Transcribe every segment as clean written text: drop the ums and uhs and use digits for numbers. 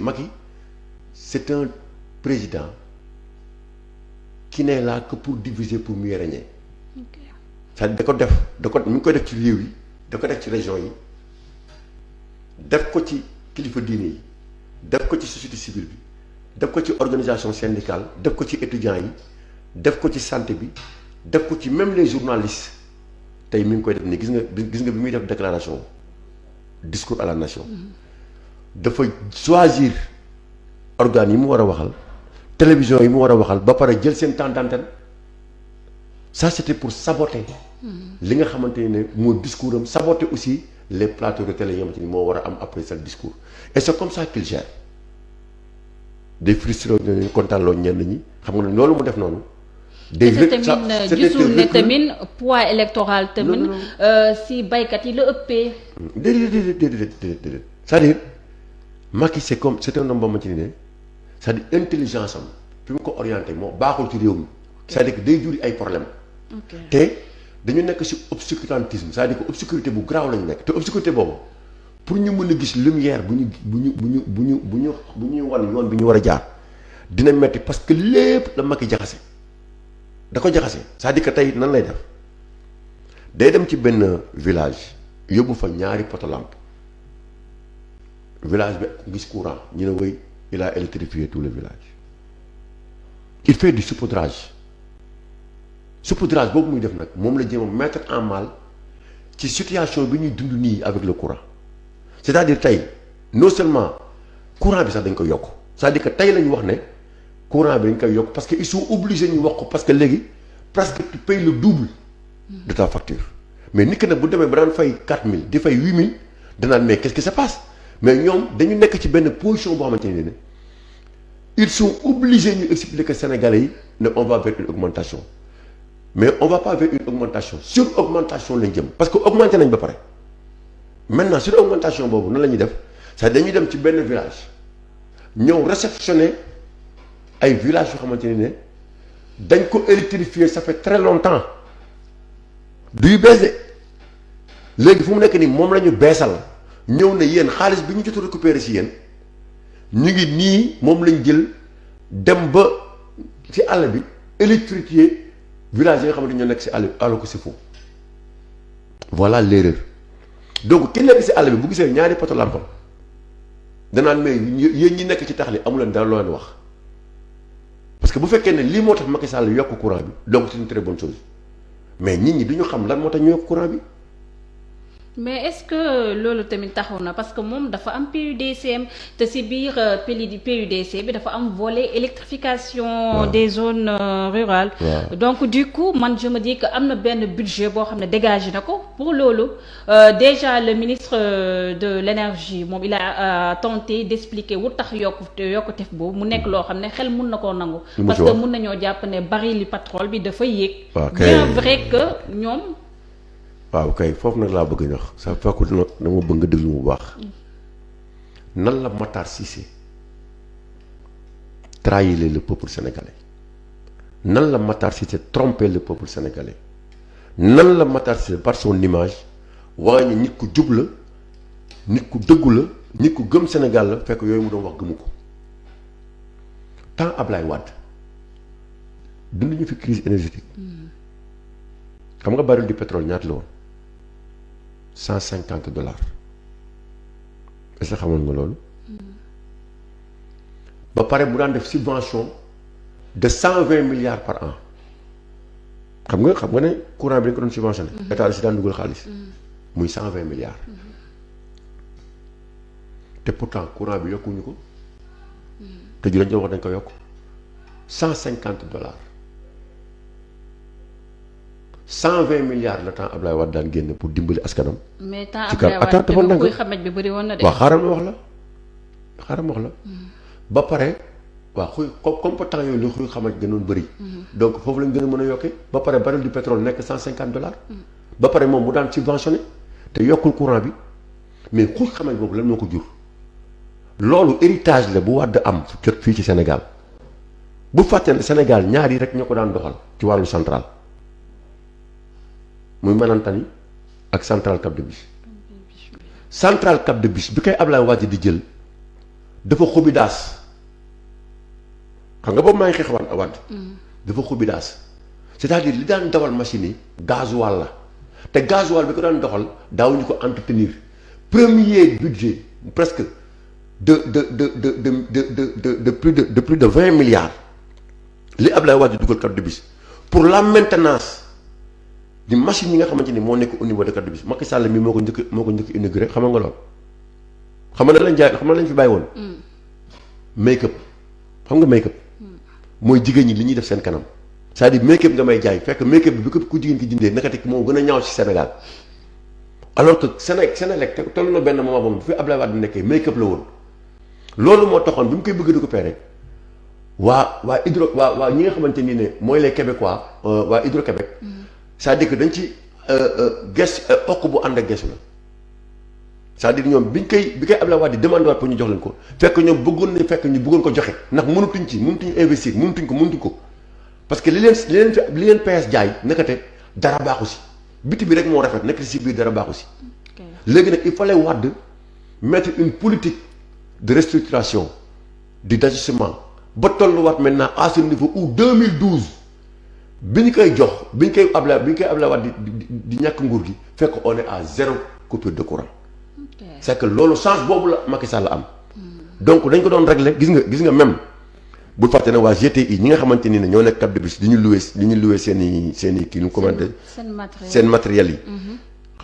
Macky c'est un président qui n'est là que pour diviser pour mieux régner. c'est-à-dire da ko mi ngi koy def ci réew yi da ko def ci région yi def ko ci kilifa diine yi def ko ci société civile bi def ko ci organisation syndicale def ko ci étudiants yi def ko ci santé bi def ko ci même les journalistes tey mi ngi koy def ni gis nga bi muy def déclaration discours à la nation dafa choisir organes yi mu war a waxal télévision yi mu war a waxal ba pare jël seen temps d'antenne ça c'était pour saboter li nga xamante ne moo discours am saboter aussi les plateaux de télé yi nga xamante ni moo war a am après ce discours et c'est comme ça qu'il gère day frustré ñu kontaan loo ñenn ñi xam nga ne loolu mu def noonu. day gisul ne tamit poids électoral tamit si baykat yi la ëppee. déedéet c'est-à-dire Macky c'est un homme boo xamante ne c'est-à-dire intelligence am fi mu ko orienté moo baaxul ci réew mi c'est-à-dire que day juri ay problème te dañu nekk ci obscurantisme c'est-à-dire que obscurité bu garaaw lañu nekk te obscurité boobu pour ñu mën a gis lumière bu ñuy wan yoon bi ñu war a jaar dina metti parce que lépp la Macky jaxase da ko jaxase c'est-à-dire que tey nan lay def day dem ci benn village yóbbu fa ñaari poto lampe village bi gis courant ñu ne wéy il a électrifié tout le village il fait du saupoudrage boobu muy def nag moom la jéem a mettre en mal ci situation bi ñuy dund nii avec le courant c'est-à-dire tey non seulement courant bi sax dañ ko yokk c'est-à-dire que tey la ñu wax ne courant bi dañ koy yokk parce que ils sont obligés ñu wax ko parce que léegi presque tu payes le double de ta facture mais nit ki nag bu demee ba daan fay 4000 di fay 8000 danaan mais qu'est-ce qui se passe mais ñoom dañu nekk ci benn position boo xamante ne ils sont obligés ñu expliquer Sénégalais yi ne on va vers une augmentation mais on va pas vers une augmentation sur augmentation lañ jëm parce que augmenté nañ ba pare maintenant sur augmentation boobu nan la ñuy def c'est dañuy dem ci benn village ñëw réceptionner ay villages yoo xamante ne dañ ko électrifier ça fait très longtemps du yu bees de léegi fu mu nekk nii moom la ñu beesal ñëw ne yéen xaalis bi ñu jot a récupérer si yéen ñu ngi nii moom lañ jël dem ba ci àll bi électrifier village yi nga xamante ñoo nekk si àll bi alors que c'est faux voilà l'erreur donc ki nekk si àll bi bu gisee ñaari poto lampam danaan mais yéen ñi nekk ci tax li amu leen dara loo leen wax parce que bu fekkee ne lii moo tax Macky Sall yokk courant bi donc c'est une très bonne chose mais nit ñi du ñu xam lan moo tax ñu yokk courant bi. mais est-ce que loolu tamit taxaw na parce que moom dafa am PUDC te ci biir PUDC bi dafa am volet électrification des zones rurales donc du coup man je me dis que am na benn budget boo xam ne dégagé na ko pour loolu déjà le ministre de l'énergie moom il a tenté d'expliquer wu tax yokkutef boobu mu nekk loo xam ne xel mun na koo nangu parce que mun nañoo jàpp ne baril pétrole bi dafa yéeg bien vrai que ñoom waaw kay foofu nag laa bëgg a ñax ça fait que dama bëgg nga déglu bu baax nan la Matar Cissé trahir le peuple sénégalais nan la Matar Cissé tromper le peuple sénégalais nan la Matar Cissé par son image waa ñu nit ku jub la nit ku dëggu la nit ku gëm Sénégal la fekk yooyu mu doon wax gëmu ko tant Ablaye Wade dund ñu fi crise énergétique xam nga baril du pétrole ñaata la woon $150 est-ce que xamoon nga loolu ba pare mu daan def subvention de 120 milliards par an xam nga ne courant bi dañ ko doon subventionné état si daan dugal xaalis muy 120 milliards te pourtant courant bi yokkuñu ko te ju lañ doon wax dañ ko yokk $150 120 milliards la temps Ablaye Wade daan génn pour dimbali askanam. mais temps Ablaye Wade te kuy xamaj bi bëri woon na de. waaw xaaral ma wax la ba pare waaw xuy comme que temps yooyu lu xuy xamaj gënoon bëri. donc foofu lañ gën a mën a yokkee ba pare baril du pétrole nekk $150. ba pare moom mu daan subventionné te yokkul courant bi mais xuy xamaj boobu lan moo ko jur. loolu héritage la bu Wade am jot fii ci Sénégal bu fàtte ne Sénégal ñaar yi rek ñoo ko daan doxal ci wàllu central. muy Manantani ak central Cap de Biche central Cap de Biche bi koy Ablaye Wade di jël dafa xobi daas xam nga boobu maa ngi xeex Wade dafa xobi daas c'est-à-dire li daan dawal machine yi gasoil la te gasoil bi ko daan doxal daawuñu ko entretenir premier budget presque de plus de 20 milliards li Ablaye Wade dugal Carte de Bus pour la maintenance di machine yi nga xamante ni moo nekk au niveau de Carte de Bus Macky Sall mi moo ko njëkk inauguré xam nga lool xam nga lañ jaay xam nga lañ fi bàyyi woon make up xam nga make up mooy jigéen ñi li ñuy def seen kanam c'est-à-dire make up nga may jaay fekk make up bi ko ku jigéen ki jëndee naka teg moo gën a ñaaw ci Sénégal alors que Sénélec te toll na benn moment boobu bu fi Ablaye Wade nekkee make up la woon loolu moo taxoon bi mu koy bëgg a récupérer waa ñi nga xamante ni ne mooy les Québécois waa Hydro-Québec c'est-à-dire que dañ ci ges okk bu ànd ak gesu la c'est-à-dire ñoom bi koy Ablaye Wade di demandé waat pour ñu jox leen ko fekk ñoom bëggoon nañ fekk ñu bëggoon ko joxe ndax mënutuñ investir mënutuñ ko parce que li leen PS jaay nekkate dara baaxu si biti bi rek moo rafet nekk si biir dara baaxu si léegi nag il fallait Wade mettre une politique de restructuration d'ajustement ba tolluwaat maintenant à ce niveau où 2012 bi ñu koy Ablaye Wade di ñàkk nguur gi fekk on est à 0 coupure de courant c'est que loolu chance boobu la Macky Sall am donc dañ ko doon régler gis nga même bu fàtte ne waa GTI ñi nga xamante ni ne ñoo nekk Carte de Bus di ñu loué seen i kii nu commandé seen matériel yi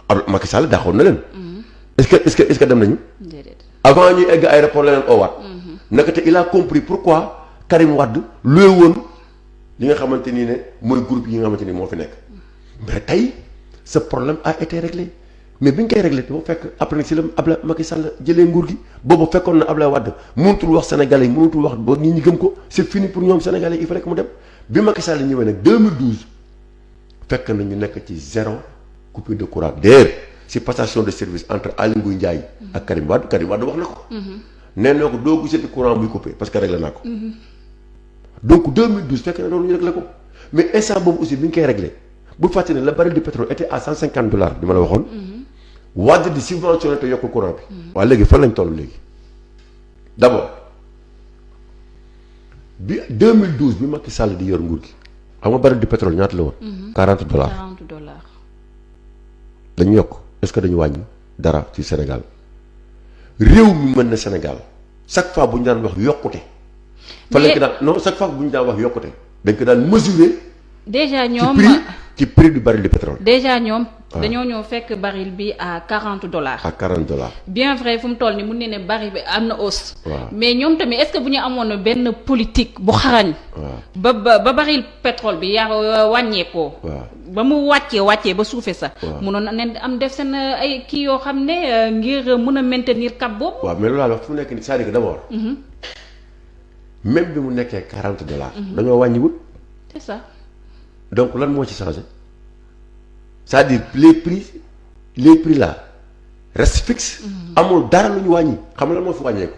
alors Macky Sall daaxoon na leen est-ce que dem nañu avant ñuy egg aéroport la leen oowaat naka te il a compris pourquoi Karim Wade loué woon li nga xamante ni ne mooy groupe yi nga xamante ni moo fi nekk mais tey ce problème a été réglé mais bi ñu koy réglé dafa fekk après nag si la Ablaye Macky Sall jëlee nguur gi boobu fekkoon na Ablaye Wade mënutul wax Sénégalais yi mënutul wax ba nit ñi gëm ko c'est fini pour ñoom Sénégalais yi il fallait que mu dem bi Macky Sall ñëwee nag 2012 fekk na ñu nekk ci 0 coupure de courant d'ailleurs si passation de service entre Aly Ngouille Ndiaye ak Karim Wade wax na ko nee na ko doo gisati courant buy coupé parce que réglé naa ko donc 2012 fekk na loolu ñu réglé ko mais instant boobu aussi bi ñu koy réglé bu fàtte ne le baril du pétrole était à $150 bi ma la waxoon Wade di subventionné te yokk courant bi waaye léegi fan lañ toll léegi d'abord bi 2012 bi Macky Sall di yor nguur gi xam nga baril du pétrole ñaata la woon $40 dañu yokk est-ce que dañu wàññi dara ci Sénégal réew mi mën na Sénégal chaque fois bu ñu daan wax yokkute fa lañ ko daan non chaque fois bu ñu daan wax yokkute dañ ko daan mesurer déjà ñoom ci prix du baril du pétrole. déjà ñoom. dañoo ñëw fekk baril bi à $40. à $40. bien vrai fu mu toll nii mun ne baril bi am na hausse. waaw mais ñoom tamit est-ce que bu ñu amoon benn politique bu xarañ. ba baril pétrole bi yaa wàññeekoo. ba mu wàccee ba suufee sax. munoon na am def seen ay kii yoo xam ne ngir mun a maintenir cap boobu. waaw mais loolu laa wax fu mu nekk nii c'est-à-dire que d'abord. même bi mu nekkee $40. dañoo wàññiwul. c'est ça. donc lan moo ci changé c'est-à-dire les prix là restent fixes. amul dara lu ñu wàññi xam nga lan moo fi wàññeeku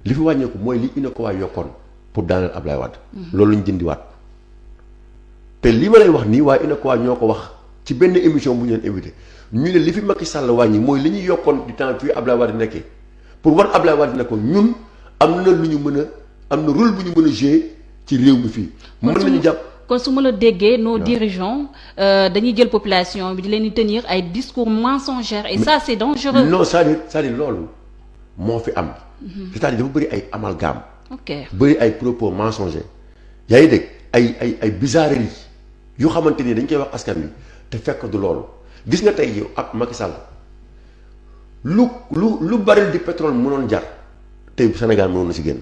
li fi wàññeeku mooy li UNACOIS yokkoon pour daaneel Ablaye Wade. loolu ñu jëndiwaat te li ma lay wax nii waa UNACOIS ñoo ko wax ci benn émission bu ñu leen invité ñu ne li fi Macky Sall wàññi mooy li ñuy yokkoon du temps fii Ablaye Wade nekkee pour war Ablaye Wade ne ko ñun am na lu ñu mën a am na rôle bu ñu mën a jouer ci réew mi fii. mën nañu jàpp. kon su ma la déggee nos dirigeants dañuy jël population bi di leen di tenir ay discours mensongers et ça c'est dangereux. non c'est-à-dire loolu moo fi am. c'est-à-dire dafa bëri ay amalgame. ok bëri ay propos mensongers. yaa ngi dégg ay bizarreries yu xamante ni dañ koy wax askan wi te fekk du loolu gis nga tey yow ak Macky Sall lu baril di pétrole mënoon jar tey Sénégal mënoon na si génn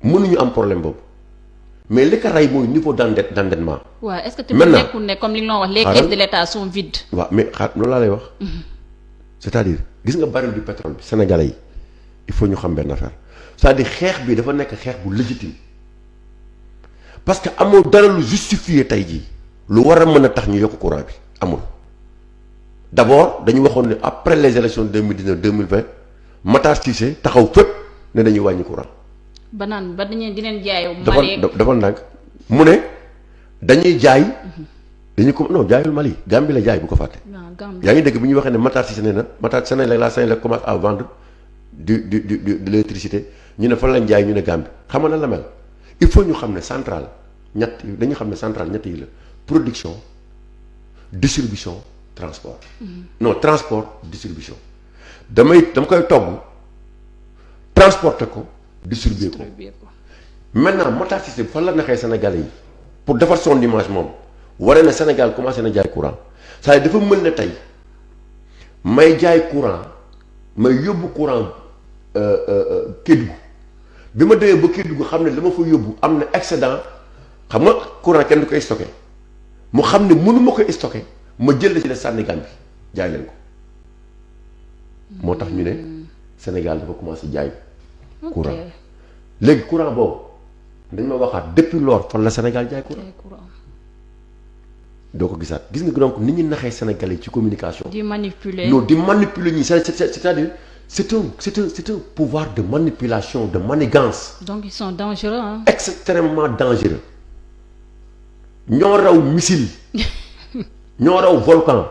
mënuñu am problème boobu. mais li ko rey mooy niveau d'endettement. waaw est-ce que tamit nekkul ne comme li nga wax les caisses de l'État sont vides. waaw mais loolu laa lay wax. c'est-à-dire gis nga baril du pétrole bi Sénégalais yi il faut ñu xam benn affaire c'est-à-dire xeex bi dafa nekk xeex bu légitime parce que amul dara lu justifier tey jii lu war a mën a tax ñu yokk courant bi amul. d'abord dañu waxoon ne après les élections 2019 2020 Matar Cissé taxaw fépp ne dañuy wàññi courant. ba naan ba dañuy dinañ jaay. Mali dafa ndànk mu ne dañuy jaay. dañuy ko non jaayul Mali Gambie la jaay bu ko fàtte. yaa ngi dégg bi ñuy waxee ne Matar Cissé nee na Matar Sénégal commence à vendre de l'électricité ñu ne fan lañ jaay ñu ne Gambie xam nga nan la mel il faut ñu xam ne centrale dañu xam ne centrale ñett yi la production distribution transport. Non transport distribution dama koy togg transporter ko distribuer ko. maintenant Matar Cissé fan la naxee Sénégalais yi pour defar son image moom waree na Sénégal commencé na jaay courant saa dafa mën na tey may jaay courant may yóbbu courant Kédougou bi ma demee ba Kédougou xam ne la ma fa yóbbu am na excédent xam nga courant kenn du koy stocké mu xam ne mënu ma koy stocké ma jël la ci la sànni Gambie jaay leen ko moo tax ñu ne Sénégal dafa commencé jaay courant léegi courant boobu dañ ma waxaat depuis lors fan la Sénégal jaay courant doo ko gisaat gis nga donc nit ñi naxee Sénégalais ci communication. di manipuler non di manipuler ñi c'est-à-dire c'est un pouvoir de manipulation de manigance. donc ils sont dangereux hein. Extrêmement dangereux ñoo raw missile ñoo raw volcan